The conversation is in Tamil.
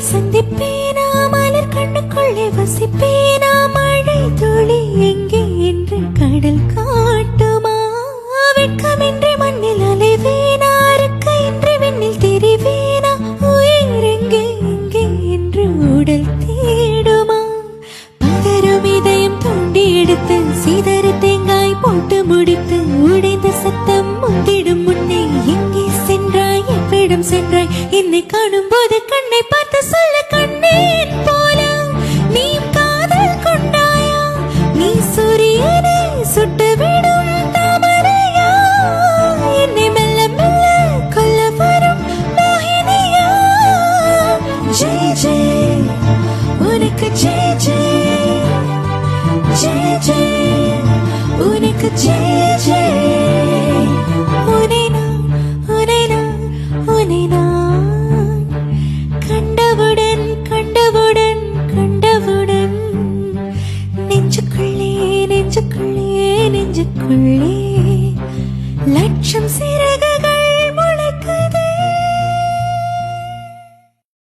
சந்திப்பேனா மலர் கண்ணுக்குள்ளே வசிப்பேனா மழை துளி எங்கே என்று கடல் காட்டுமா வெட்கமின்றி மண்ணில் அலைவேனா இருக்கையின்றி விண்ணில் திரிவேனா உயிர் எங்கே எங்கே என்று உடல் தேடுமா பதறும் இதயம் தோண்டி எடுத்து சீதறு தேங்காய் போட்டு முடித்து உடைந்த சத்தம் முந்திடும் முன்னே எங்கே சென்றாய் எவ்விடம் சென்றாய் என்னை காணும் போது கண்ணை பார்த்து சொல்ல கண்ணேன் போல நீ காதல் கொண்டாயா நீ சூரியனை சுட்டுவிடும் தாமரையா என்னை மெல்ல மெல்ல கொல்ல வரும் மோகினியா ஜெய் ஜெய் உனக்கு ஜெய் ஜெய் ஜெய் ஜெய் உனக்கு ஜெய் ஜெய் உன்னை நான் உன்னை நான் உன்னை நான் கண்டவுடன் கண்டவுடன் கண்டவுடன் நெஞ்சுக்குள்ளே நெஞ்சுக்குள்ளே நெஞ்சுக்குள்ளே லட்சம் சேர